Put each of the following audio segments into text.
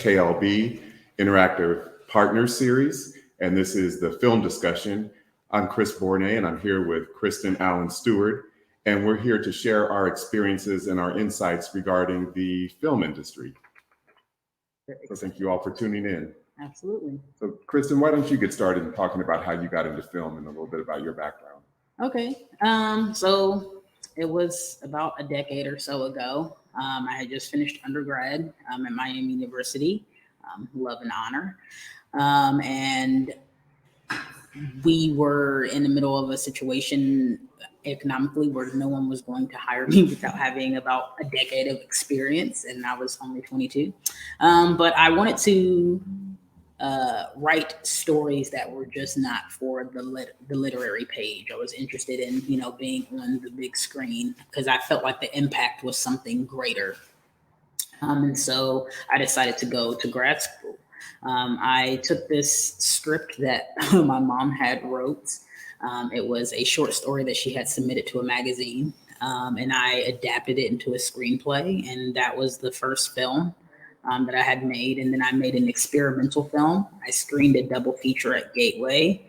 KLB Interactive Partners Series, and this is the film discussion. I'm Chris Bourneau, and I'm here with Crysten, Stewart, and we're here to share our experiences and our insights regarding the film industry. So thank you all for tuning in. Absolutely. So Crysten, why don't you get started in talking about how you got into film and a little bit about your background? Okay. So it was about a decade or so ago. I had just finished undergrad at Miami University, love and honor. And we were in the middle of a situation economically where no one was going to hire me without having about a decade of experience. And I was only 22. But I wanted to write stories that were just not for the literary page. I was interested in, being on the big screen because I felt like the impact was something greater. And so I decided to go to grad school. I took this script that my mom had wrote. It was a short story that she had submitted to a magazine, and I adapted it into a screenplay, and that was the first film that I had made. And then I made an experimental film. I screened a double feature at Gateway.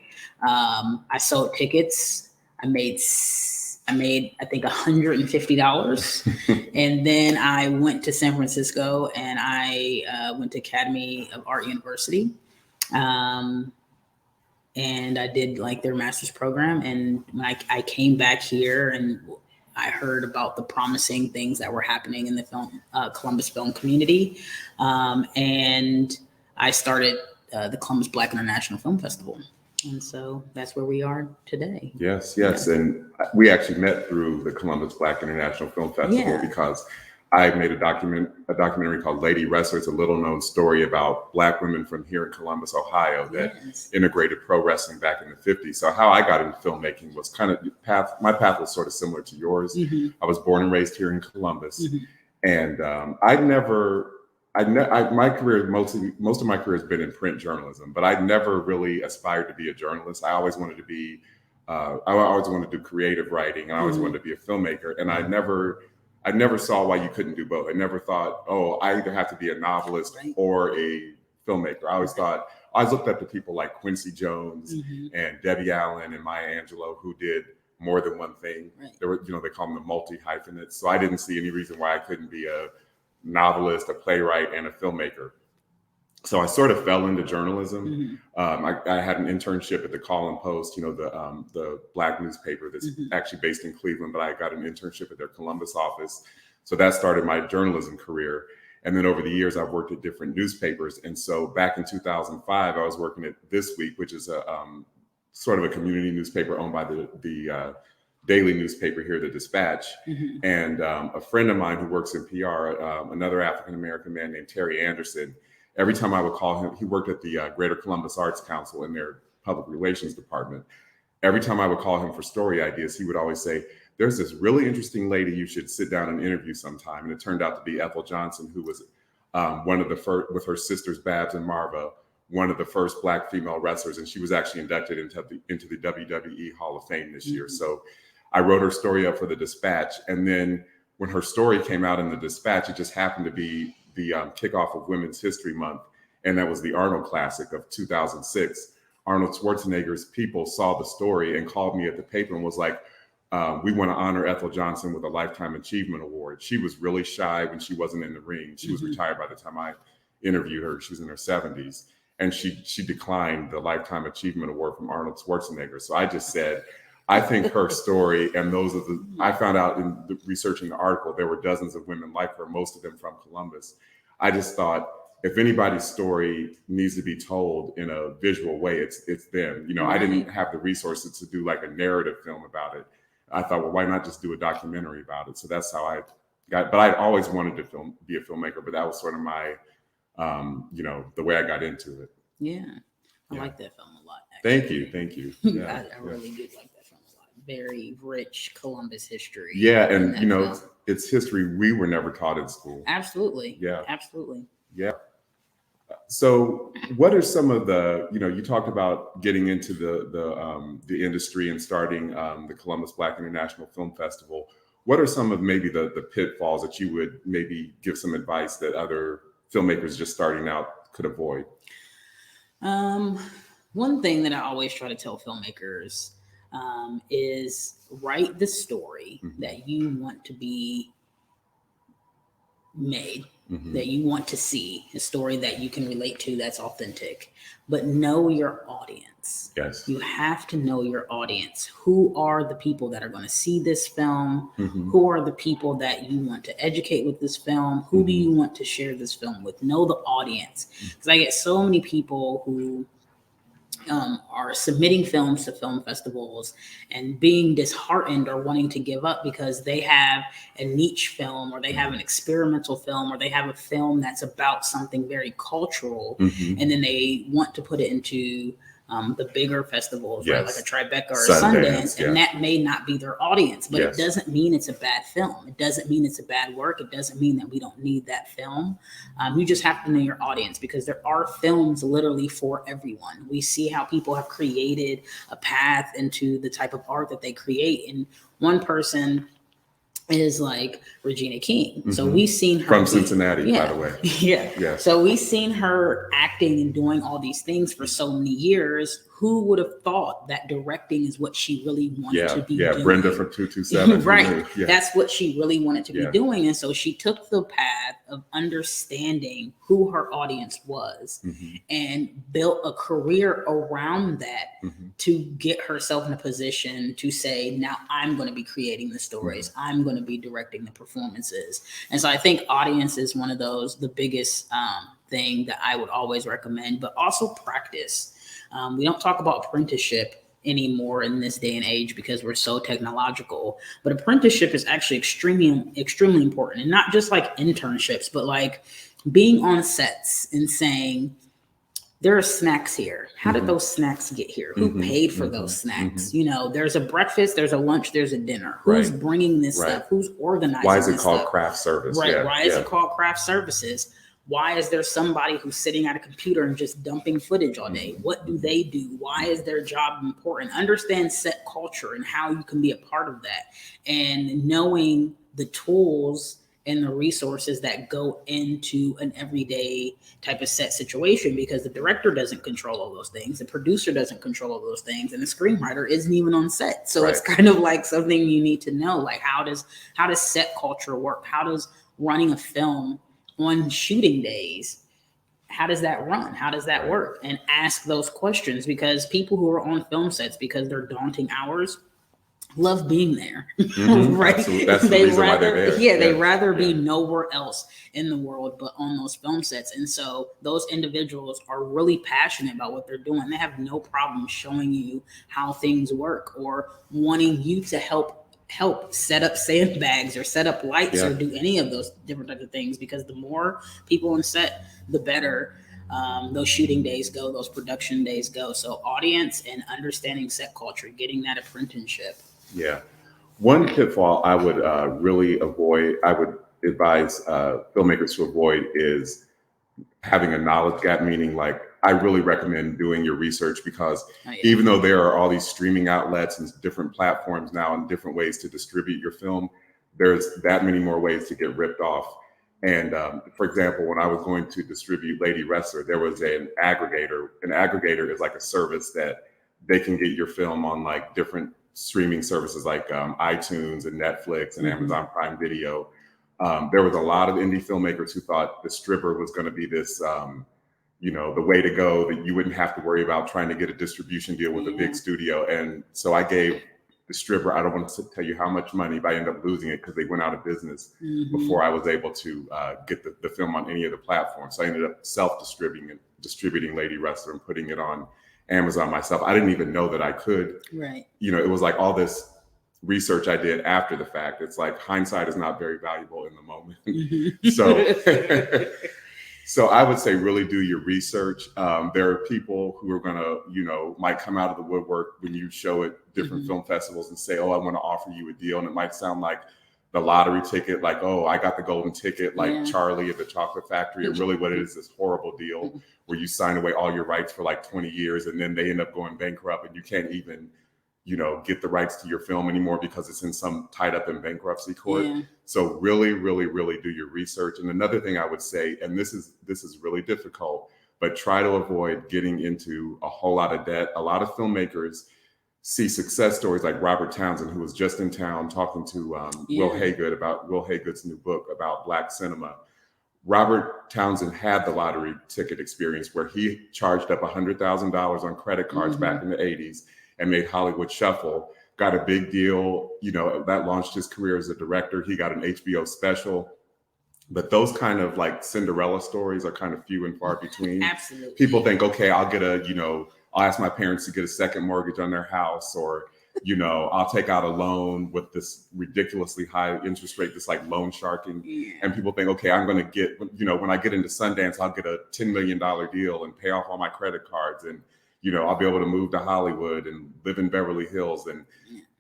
I sold tickets. I made I think $150. And then I went to San Francisco and I went to Academy of Art University. And I did like their master's program. And when I came back here and I heard about the promising things that were happening in the Columbus film community. And I started the Columbus Black International Film Festival. And so that's where we are today. Yes. Yeah. And we actually met through the Columbus Black International Film Festival because I made a documentary called Lady Wrestler. It's a little known story about Black women from here in Columbus, Ohio that integrated pro wrestling back in the 50s. So how I got into filmmaking was kind of my path was sort of similar to yours. Mm-hmm. I was born and raised here in Columbus. Mm-hmm. And my career, most of my career has been in print journalism, but I never really aspired to be a journalist. I always wanted to be, I always wanted to do creative writing, and I always wanted to be a filmmaker. And I never saw why you couldn't do both. I never thought, I either have to be a novelist or a filmmaker. I always looked up to people like Quincy Jones and Debbie Allen and Maya Angelou, who did more than one thing. Right. They were, they call them the multi-hyphenates. So I didn't see any reason why I couldn't be a novelist, a playwright, and a filmmaker. So I sort of fell into journalism. I had an internship at the Call and Post, the Black newspaper that's actually based in Cleveland, but I got an internship at their Columbus office. So that started my journalism career. And then over the years, I've worked at different newspapers. And so back in 2005, I was working at This Week, which is a sort of a community newspaper owned by the daily newspaper here, the Dispatch. And a friend of mine who works in PR, another African-American man named Terry Anderson, every time I would call him, he worked at the Greater Columbus Arts Council in their public relations department. Every time I would call him for story ideas, he would always say, there's this really interesting lady you should sit down and interview sometime. And it turned out to be Ethel Johnson, who was one of the first, with her sisters Babs and Marva, one of the first Black female wrestlers. And she was actually inducted into the WWE Hall of Fame this year. So I wrote her story up for the Dispatch. And then when her story came out in the Dispatch, it just happened to be the kickoff of Women's History Month. And that was the Arnold Classic of 2006. Arnold Schwarzenegger's people saw the story and called me at the paper and was like, we want to honor Ethel Johnson with a Lifetime Achievement Award. She was really shy when she wasn't in the ring. She was retired by the time I interviewed her. She was in her 70s. And she declined the Lifetime Achievement Award from Arnold Schwarzenegger. So I just said, I think her story and those of the, I found out in researching the article, there were dozens of women like her, most of them from Columbus. I just thought, if anybody's story needs to be told in a visual way, it's them. I didn't have the resources to do like a narrative film about it. I thought, well, why not just do a documentary about it? So that's how I got, but I always wanted to be a filmmaker, but that was sort of my, the way I got into it. Yeah. I like that film a lot. Actually. Thank you. Yeah, I really did like that film a lot. Very rich Columbus history. Yeah. And, it's history we were never taught in school. Absolutely. Yeah. Absolutely. Yeah. So what are some of the, you talked about getting into the industry and starting the Columbus Black International Film Festival. What are some of maybe the pitfalls that you would maybe give some advice that other filmmakers just starting out could avoid? One thing that I always try to tell filmmakers is write the story that you want to be made, that you want to see, a story that you can relate to, that's authentic, but know your audience. Yes. You have to know your audience. Who are the people that are going to see this film? Who are the people that you want to educate with this film? Who do you want to share this film with? Know the audience. Because I get so many people who are submitting films to film festivals and being disheartened or wanting to give up because they have a niche film, or they have an experimental film, or they have a film that's about something very cultural, and then they want to put it into the bigger festivals, right? Like a Tribeca or a Sundance, and that may not be their audience, but it doesn't mean it's a bad film. It doesn't mean it's a bad work. It doesn't mean that we don't need that film. You just have to know your audience, because there are films literally for everyone. We see how people have created a path into the type of art that they create. And one person is like Regina King. So we've seen her from Cincinnati, by the way. Yeah. So we've seen her acting and doing all these things for so many years. Who would have thought that directing is what she really wanted to be doing? Brenda from 227. Right. That's what she really wanted to be doing. And so she took the path of understanding who her audience was and built a career around that to get herself in a position to say, now I'm going to be creating the stories. I'm going to be directing the performances. And so I think audience is one of those, the biggest thing that I would always recommend, but also practice. We don't talk about apprenticeship anymore in this day and age because we're so technological, but apprenticeship is actually extremely important. And not just like internships, but like being on sets and saying, there are snacks here. How did those snacks get here? Who paid for those snacks? You know, there's a breakfast, there's a lunch, there's a dinner. Who's bringing this stuff? Who's organizing? Why is it called craft service? Right. Why is it called craft services? Why is there somebody who's sitting at a computer and just dumping footage all day? What do they do? Why is their job important? Understand set culture and how you can be a part of that, and knowing the tools and the resources that go into an everyday type of set situation, because the director doesn't control all those things. The producer doesn't control all those things. And the screenwriter isn't even on set. So it's kind of like something you need to know, like how does set culture work? How does running a film on shooting days, how does that run? How does that work? And ask those questions, because people who are on film sets, because they're daunting hours, love being there, right? Absolutely. That's the reason why they're there. They'd rather be nowhere else in the world but on those film sets. And so those individuals are really passionate about what they're doing. They have no problem showing you how things work, or wanting you to help set up sandbags or set up lights or do any of those different types of things, because the more people on set, the better those shooting days go, those production days go. So audience and understanding set culture, getting that apprenticeship. Yeah. One pitfall I would really avoid, I would advise filmmakers to avoid, is having a knowledge gap, meaning like, I really recommend doing your research, because even though there are all these streaming outlets and different platforms now and different ways to distribute your film, there's that many more ways to get ripped off. And for example, when I was going to distribute Lady Wrestler, there was an aggregator. An aggregator is like a service that they can get your film on like different streaming services like iTunes and Netflix and Amazon Prime Video. There was a lot of indie filmmakers who thought the stripper was going to be this, the way to go, that you wouldn't have to worry about trying to get a distribution deal with a big studio. And so I gave the stripper, I don't want to tell you how much money, but I ended up losing it because they went out of business before I was able to get the film on any of the platforms. So I ended up distributing Lady Wrestler and putting it on Amazon myself. I didn't even know that I could. Right. It was like all this research I did after the fact. It's like hindsight is not very valuable in the moment. So I would say really do your research. There are people who are going to, might come out of the woodwork when you show at different film festivals and say, oh, I want to offer you a deal. And it might sound like the lottery ticket, like, oh, I got the golden ticket, like Charlie at the Chocolate Factory. And really what it is this horrible deal where you sign away all your rights for like 20 years and then they end up going bankrupt and you can't even get the rights to your film anymore because it's in some tied up in bankruptcy court. Yeah. So really, really, really do your research. And another thing I would say, and this is really difficult, but try to avoid getting into a whole lot of debt. A lot of filmmakers see success stories like Robert Townsend, who was just in town talking to Will Haygood about Will Haygood's new book about Black cinema. Robert Townsend had the lottery ticket experience where he charged up $100,000 on credit cards back in the 80s and made Hollywood Shuffle, got a big deal, that launched his career as a director. He got an HBO special. But those kind of like Cinderella stories are kind of few and far between. Absolutely. People think, okay, I'll ask my parents to get a second mortgage on their house, or, I'll take out a loan with this ridiculously high interest rate, this like loan sharking. Yeah. And people think, okay, I'm going to get, when I get into Sundance, I'll get a $10 million deal and pay off all my credit cards. And, I'll be able to move to Hollywood and live in Beverly Hills. And,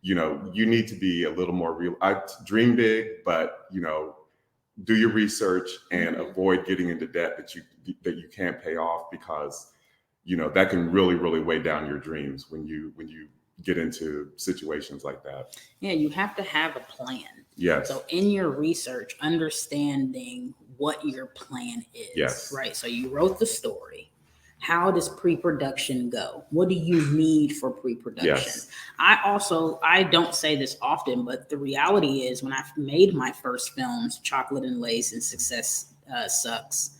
you need to be a little more real. I dream big, but, do your research and avoid getting into debt that you can't pay off, because that can really, really weigh down your dreams when you get into situations like that. Yeah, you have to have a plan. Yes. So in your research, understanding what your plan is. Yes. Right. So you wrote the story. How does pre-production go? What do you need for pre-production? Yes. I don't say this often, but the reality is when I made my first films, Chocolate and Lace and Success Sucks,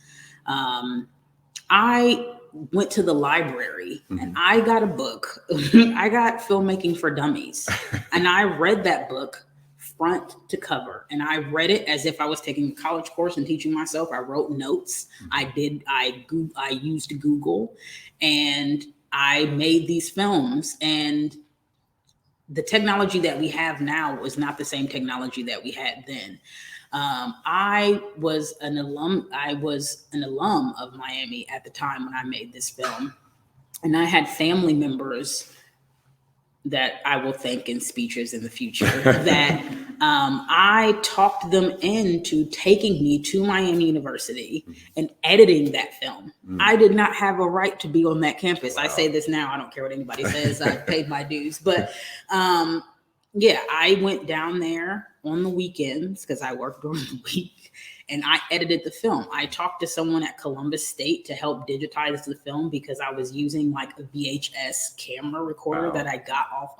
I went to the library and I got a book. I got Filmmaking for Dummies. And I read that book front to cover. And I read it as if I was taking a college course and teaching myself. I wrote notes. I used Google, and I made these films. And the technology that we have now was not the same technology that we had then. I was an alum of Miami at the time when I made this film. And I had family members that I will thank in speeches in the future that I talked them into taking me to Miami University and editing that film. I did not have a right to be on that campus. Wow. I say this now. I don't care what anybody says. I paid my dues. But I went down there on the weekends because I worked during the week. And I edited the film. I talked to someone at Columbus State to help digitize the film because I was using like a VHS camera recorder that I got off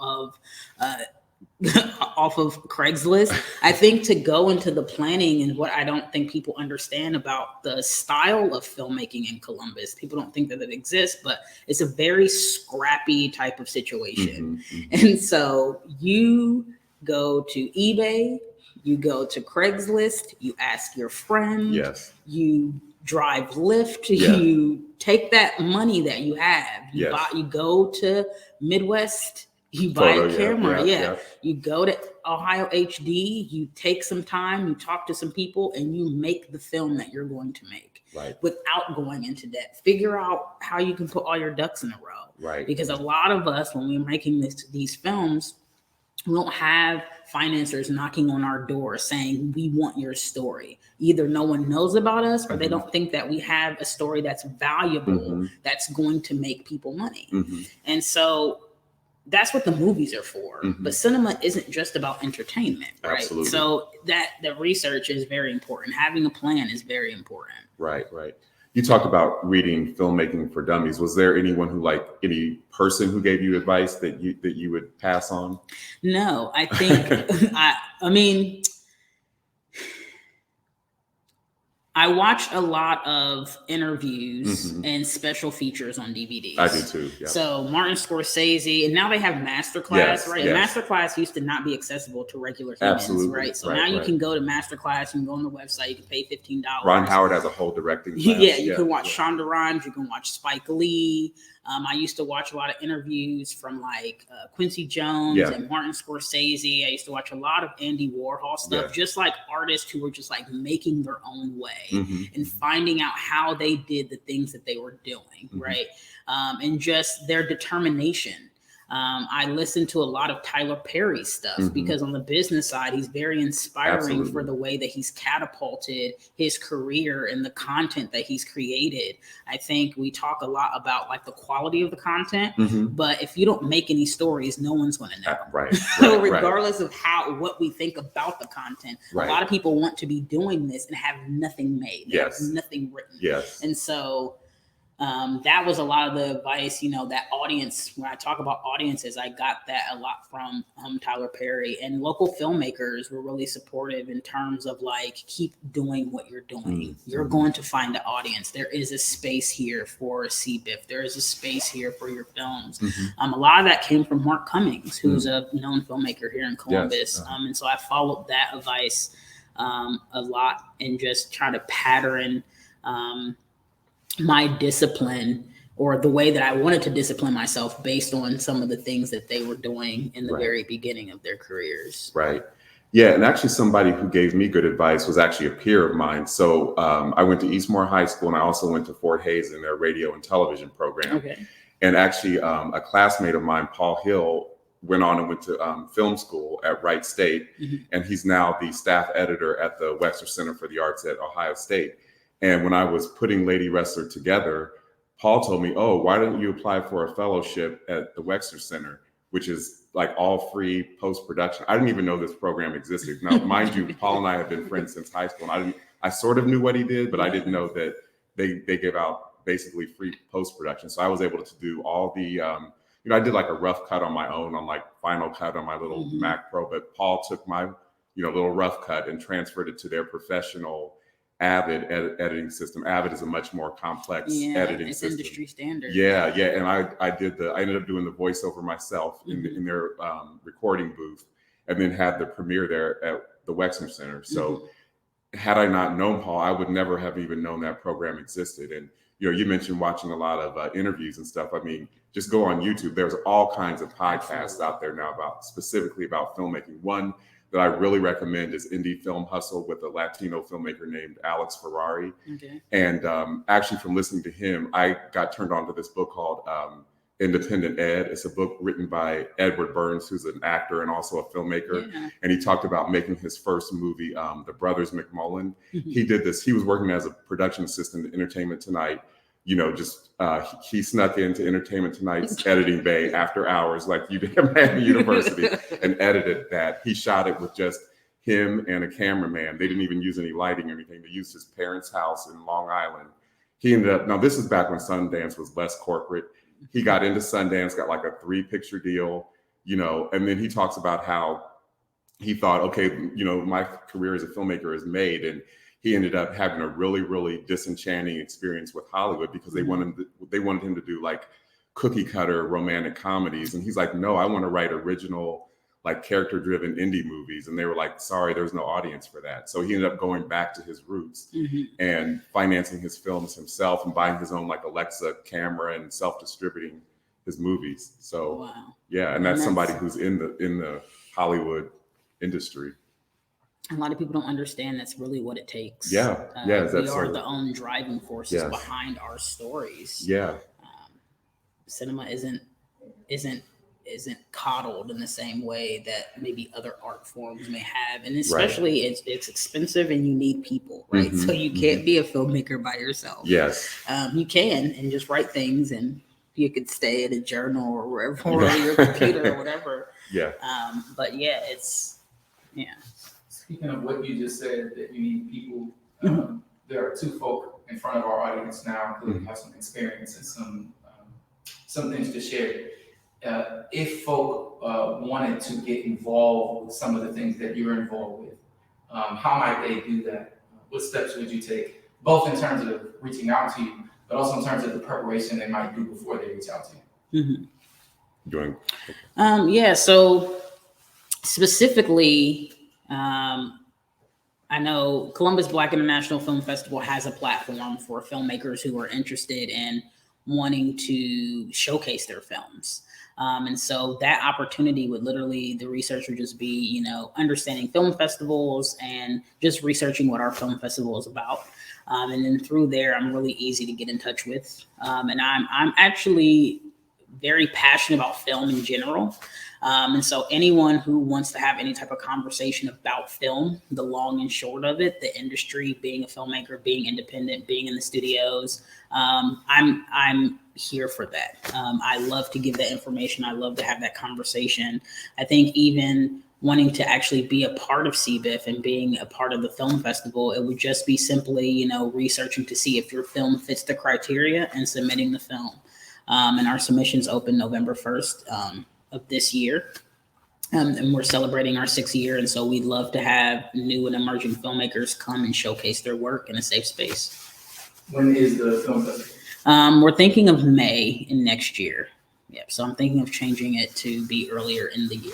of Craigslist. I think to go into the planning and what I don't think people understand about the style of filmmaking in Columbus. People don't think that it exists, but it's a very scrappy type of situation. And so you go to eBay, you go to Craigslist, you ask your friend, you drive Lyft, you take that money that you have, you go to Midwest, you buy a camera, you go to Ohio HD, you take some time, you talk to some people, and you make the film that you're going to make without going into debt. Figure out how you can put all your ducks in a row. Because a lot of us, when we're making these films, we don't have financiers knocking on our door saying, we want your story. Either no one knows about us or they don't think that we have a story that's valuable, that's going to make people money. And so that's what the movies are for. But cinema isn't just about entertainment, right? Absolutely. So the research is very important. Having a plan is very important. Right. You talked about reading Filmmaking for Dummies. Was there anyone any person who gave you advice that you would pass on? No, I think, I watch a lot of interviews and special features on DVDs. I do too. Yeah. So Martin Scorsese, and now they have Masterclass, right? Yes. And Masterclass used to not be accessible to regular humans, right? So now you can go to Masterclass, you can go on the website, you can pay $15. Ron Howard has a whole directing class. You can watch Shonda Rhimes, you can watch Spike Lee. I used to watch a lot of interviews from Quincy Jones and Martin Scorsese. I used to watch a lot of Andy Warhol stuff, just like artists who were just making their own way and finding out how they did the things that they were doing, right? And just their determination. I listen to a lot of Tyler Perry stuff because on the business side, he's very inspiring for the way that he's catapulted his career and the content that he's created. I think we talk a lot about like the quality of the content, but if you don't make any stories, no one's going to know. So regardless of what we think about the content, a lot of people want to be doing this and have nothing made, nothing written. And so that was a lot of the advice, that audience. When I talk about audiences, I got that a lot from Tyler Perry, and local filmmakers were really supportive in terms of like, keep doing what you're doing. You're going to find an audience. There is a space here for CBIF. There is a space here for your films. A lot of that came from Mark Cummings, who's a known filmmaker here in Columbus. And so I followed that advice a lot and just try to pattern my discipline, or the way that I wanted to discipline myself based on some of the things that they were doing in the very beginning of their careers. Yeah. And actually somebody who gave me good advice was actually a peer of mine. So I went to Eastmore High School, and I also went to Fort Hayes in their radio and television program. And actually a classmate of mine, Paul Hill, went on and went to film school at Wright State. And he's now the staff editor at the Wexner Center for the Arts at Ohio State. And when I was putting Lady Wrestler together, Paul told me, "Oh, why don't you apply for a fellowship at the Wexner Center, which is like all free post-production?" I didn't even know this program existed. Now, mind you, Paul and I have been friends since high school. And I sort of knew what he did, but I didn't know that they give out basically free post-production. So I was able to do all the, I did like a rough cut on my own, on like Final Cut on my little Mac Pro, but Paul took my, little rough cut and transferred it to their professional Avid editing system. Avid is a much more complex editing system. It's industry standard. And I ended up doing the voiceover myself in their recording booth, and then had the premiere there at the Wexner Center. So had I not known Paul, I would never have even known that program existed. And you mentioned watching a lot of interviews and stuff. I mean, just go on YouTube. There's all kinds of podcasts out there now specifically about filmmaking. One that I really recommend is Indie Film Hustle with a Latino filmmaker named Alex Ferrari. And actually from listening to him, I got turned on to this book called Independent Ed. It's a book written by Edward Burns, who's an actor and also a filmmaker. And he talked about making his first movie, The Brothers McMullen. He did this. He was working as a production assistant at Entertainment Tonight. He snuck into Entertainment Tonight's editing bay after hours, like you did at Miami University, and edited that. He shot it with just him and a cameraman. They didn't even use any lighting or anything. They used his parents' house in Long Island. He ended up, now this is back when Sundance was less corporate. He got into Sundance, got like a 3-picture deal, and then he talks about how he thought, okay, my career as a filmmaker is made. And he ended up having a really, really disenchanting experience with Hollywood because they wanted him to do like cookie cutter romantic comedies. And he's like, no, I want to write original, like character driven indie movies. And they were like, sorry, there's no audience for that. So he ended up going back to his roots and financing his films himself and buying his own like Alexa camera and self-distributing his movies. So and that's somebody who's in the Hollywood industry. A lot of people don't understand that's really what it takes. We are the own driving forces behind our stories. Cinema isn't coddled in the same way that maybe other art forms may have, and especially it's expensive and you need people, right? So you can't be a filmmaker by yourself. You can and just write things, and you could stay at a journal or wherever, or your computer or whatever. But Speaking of what you just said, that you need people, there are 2 folk in front of our audience now who have some experience and some things to share. If folk wanted to get involved with some of the things that you're involved with, how might they do that? What steps would you take, both in terms of reaching out to you, but also in terms of the preparation they might do before they reach out to you? So specifically, I know Columbus Black International Film Festival has a platform for filmmakers who are interested in wanting to showcase their films. And so that opportunity would literally, the research would just be, understanding film festivals and just researching what our film festival is about. And then through there, I'm really easy to get in touch with. And I'm actually very passionate about film in general. And so anyone who wants to have any type of conversation about film, the long and short of it, the industry, being a filmmaker, being independent, being in the studios, I'm here for that. I love to give that information. I love to have that conversation. I think even wanting to actually be a part of CBIF and being a part of the film festival, it would just be simply, researching to see if your film fits the criteria and submitting the film. And our submissions open November 1st of this year. And we're celebrating our 6th year. And so we'd love to have new and emerging filmmakers come and showcase their work in a safe space. When is the film festival? We're thinking of May in next year. Yep. So I'm thinking of changing it to be earlier in the year.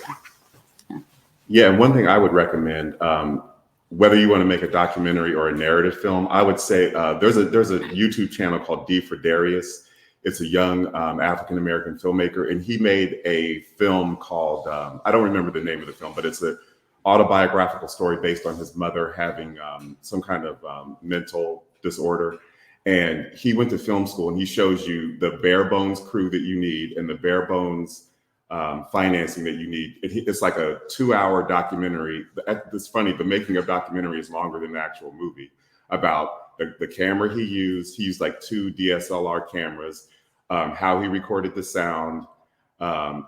Yeah, and one thing I would recommend, whether you want to make a documentary or a narrative film, I would say there's a YouTube channel called D for Darius. It's a young African-American filmmaker, and he made a film called, I don't remember the name of the film, but it's an autobiographical story based on his mother having some kind of mental disorder. And he went to film school, and he shows you the bare bones crew that you need and the bare bones financing that you need. It's like a 2-hour documentary. It's funny, the making of documentary is longer than the actual movie, about the camera he used. He used like 2 DSLR cameras, how he recorded the sound.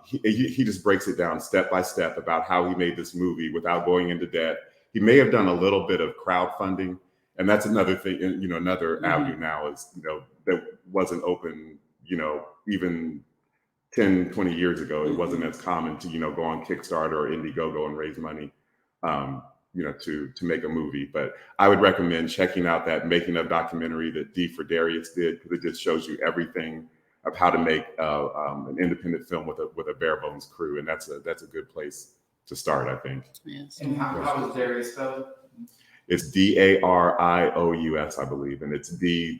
He just breaks it down step by step about how he made this movie without going into debt. He may have done a little bit of crowdfunding, and that's another thing, another avenue now is, that wasn't open, even 10, 20 years ago. It wasn't as common to, go on Kickstarter or Indiegogo and raise money, to make a movie. But I would recommend checking out that making of documentary that D for Darius did, because it just shows you everything of how to make an independent film with a bare bones crew, and that's a good place to start, I think. Yes. And how is Darius spelled? It's Darious, I believe, and it's the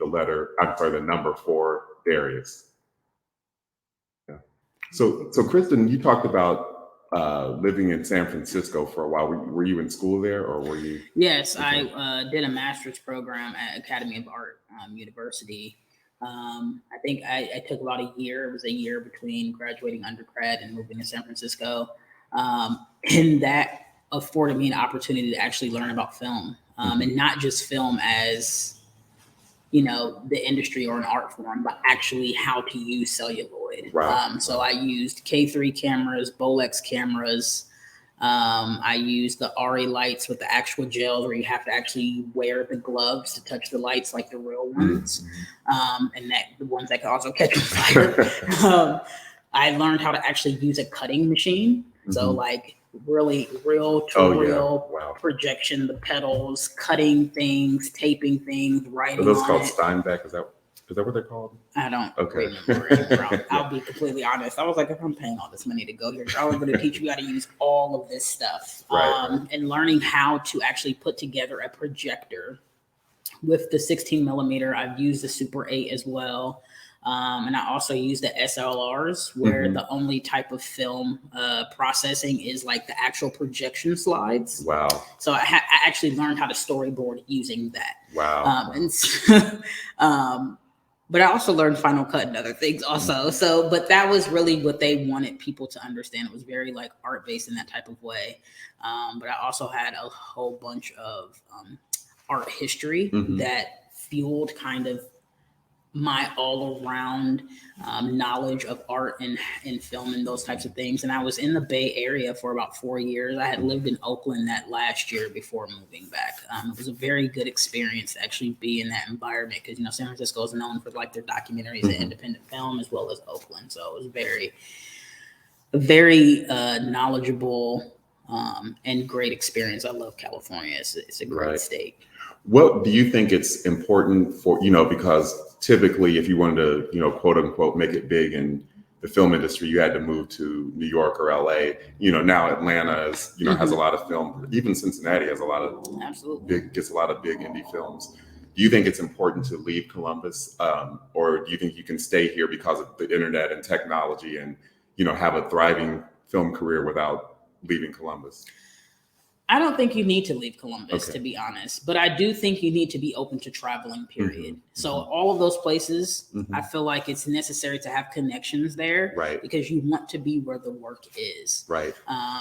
number 4 Darius. Yeah. So Crysten, you talked about living in San Francisco for a while. Were you in school there, or were you? Yes, okay. I did a master's program at Academy of Art University. I think I took about a year. It was a year between graduating undergrad and moving to San Francisco. And that afforded me an opportunity to actually learn about film, and not just film as, the industry or an art form, but actually how to use celluloid. Right. So I used K3 cameras, Bolex cameras. I used the RE lights with the actual gels where you have to actually wear the gloves to touch the lights like the real ones, and the ones that can also catch on fire. I learned how to actually use a cutting machine. So like really real to real projection, the pedals, cutting things, taping things, writing. Are those called Steinbeck? Is that what they're called? I don't remember. I'll be completely honest. I was like, if I'm paying all this money to go here, y'all are going to teach me how to use all of this stuff. Right. And learning how to actually put together a projector with the 16 millimeter. I've used the Super 8 as well. And I also use the SLRs, where the only type of film processing is like the actual projection slides. Wow. So I actually learned how to storyboard using that. Wow. But I also learned Final Cut and other things also. So, but that was really what they wanted people to understand. It was very like art based in that type of way. But I also had a whole bunch of art history that fueled kind of my all around knowledge of art and film and those types of things. And I was in the Bay Area for about 4 years. I had lived in Oakland that last year before moving back. It was a very good experience to actually be in that environment, because, San Francisco is known for like their documentaries and independent film, as well as Oakland. So it was very knowledgeable and great experience. I love California. It's a great state. What do you think it's important for, because typically if you wanted to, quote unquote, make it big in the film industry, you had to move to New York or LA. Now Atlanta is, has a lot of film. Even Cincinnati has a lot of gets a lot of big indie films. Do you think it's important to leave Columbus, or do you think you can stay here because of the internet and technology and, have a thriving film career without leaving Columbus? I don't think you need to leave Columbus, Okay. to be honest, but I do think you need to be open to traveling, period. Mhm. So all of those places, Mhm. I feel like it's necessary to have connections there, Right. because you want to be where the work is. Right.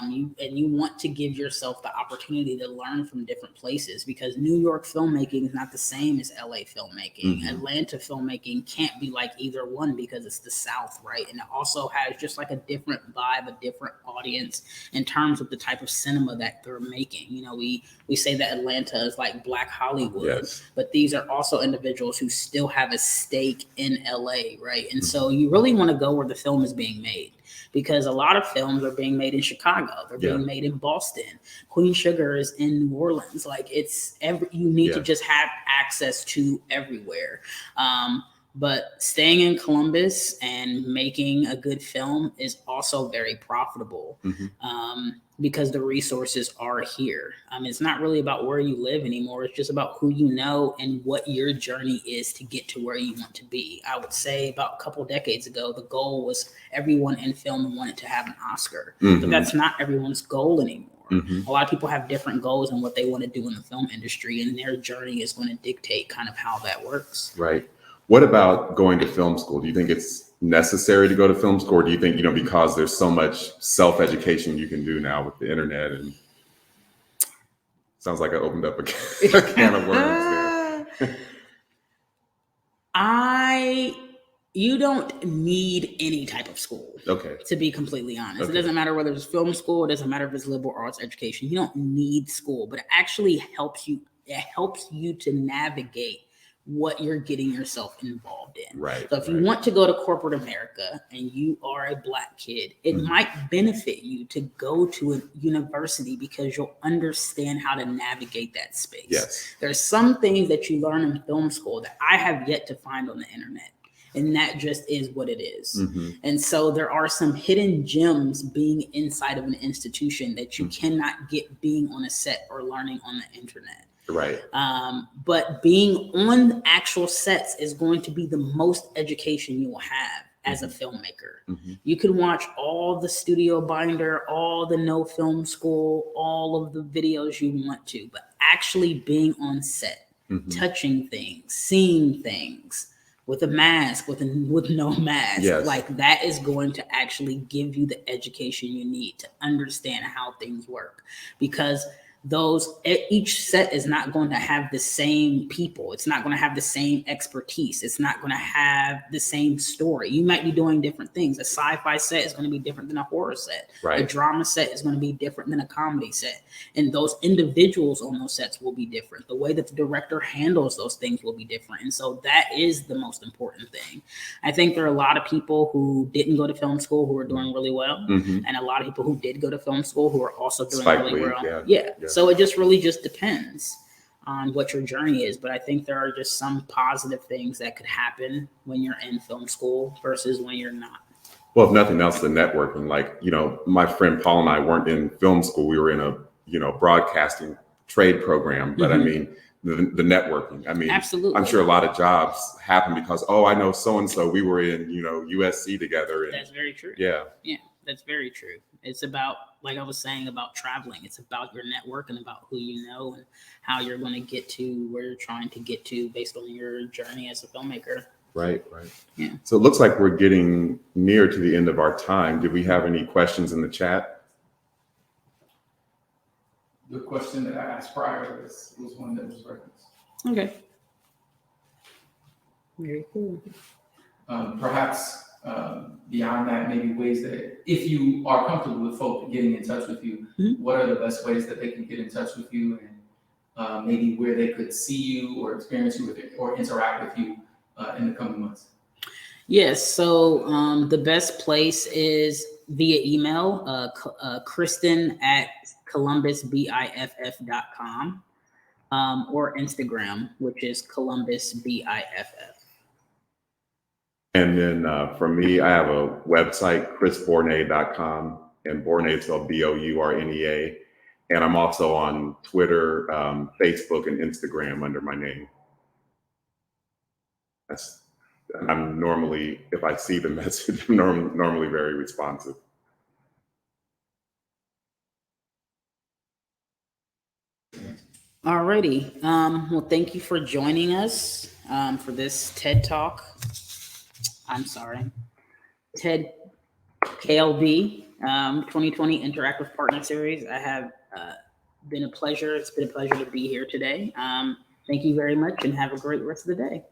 You want to give yourself the opportunity to learn from different places, because New York filmmaking is not the same as LA filmmaking. Mhm. Atlanta filmmaking can't be like either one, because it's the South, right? And it also has just like a different vibe, a different audience in terms of the type of cinema that they're making. You know, we say that Atlanta is like Black Hollywood, Yes. but these are also individuals who still have a stake in LA, right? And so you really want to go where the film is being made, because a lot of films are being made in Chicago, they're being made in Boston, Queen Sugar is in New Orleans. Like, you need to just have access to everywhere. But staying in Columbus and making a good film is also very profitable, because the resources are here. It's not really about where you live anymore. It's just about who you know and what your journey is to get to where you want to be. I would say about a couple of decades ago, the goal was everyone in film wanted to have an Oscar, but that's not everyone's goal anymore. A lot of people have different goals and what they want to do in the film industry, and their journey is going to dictate kind of how that works. Right. What about going to film school? Do you think it's necessary to go to film school, or do you think, because there's so much self-education you can do now with the internet, and sounds like I opened up a can of worms there. You don't need any type of school. Okay. To be completely honest. Okay. It doesn't matter whether it's film school, it doesn't matter if it's liberal arts education. You don't need school, but it actually helps you. It helps you to navigate what you're getting yourself involved in. Right. So if you want to go to corporate America and you are a Black kid, it might benefit you to go to a university, because you'll understand how to navigate that space. Yes. There's some things that you learn in film school that I have yet to find on the internet. And that just is what it is. And so there are some hidden gems being inside of an institution that you cannot get being on a set or learning on the internet. Right. But being on actual sets is going to be the most education you will have as a filmmaker. You can watch all the studio binder, all the no film school, all of the videos you want to, but actually being on set, touching things, seeing things with a mask, with no mask, like that is going to actually give you the education you need to understand how things work, because each set is not going to have the same people. It's not going to have the same expertise. It's not going to have the same story. You might be doing different things. A sci-fi set is going to be different than a horror set. Right. A drama set is going to be different than a comedy set. And those individuals on those sets will be different. The way that the director handles those things will be different. And so that is the most important thing. I think there are a lot of people who didn't go to film school who are doing really well. And a lot of people who did go to film school who are also doing really well. Yeah. So it just really depends on what your journey is. But I think there are just some positive things that could happen when you're in film school versus when you're not. Well, if nothing else, the networking. Like, my friend Paul and I weren't in film school. We were in a broadcasting trade program. But I mean, the networking. I mean, absolutely. I'm sure a lot of jobs happen because, I know so-and-so, we were in, USC together. And, that's very true. Yeah. Yeah, that's very true. It's about, like I was saying about traveling, it's about your network and about who you know and how you're going to get to where you're trying to get to based on your journey as a filmmaker. Right. Yeah. So it looks like we're getting near to the end of our time. Did we have any questions in the chat? The question that I asked prior was one that was referenced. Okay. Very cool. Perhaps beyond that, maybe ways that if you are comfortable with folk getting in touch with you, what are the best ways that they can get in touch with you, and maybe where they could see you or experience you with it or interact with you in the coming months? Yes. So the best place is via email, Crysten at columbusbiff.com, or Instagram, which is columbusbiff. And then for me, I have a website, chrisbournea.com, and Bourneu is spelled Bournea. And I'm also on Twitter, Facebook, and Instagram under my name. I'm normally, if I see the message, I'm normally very responsive. Alrighty. Well, thank you for joining us for this TED Talk. I'm sorry, TED KLB 2020 Interactive Partner Series. I have been a pleasure. It's been a pleasure to be here today. Thank you very much and have a great rest of the day.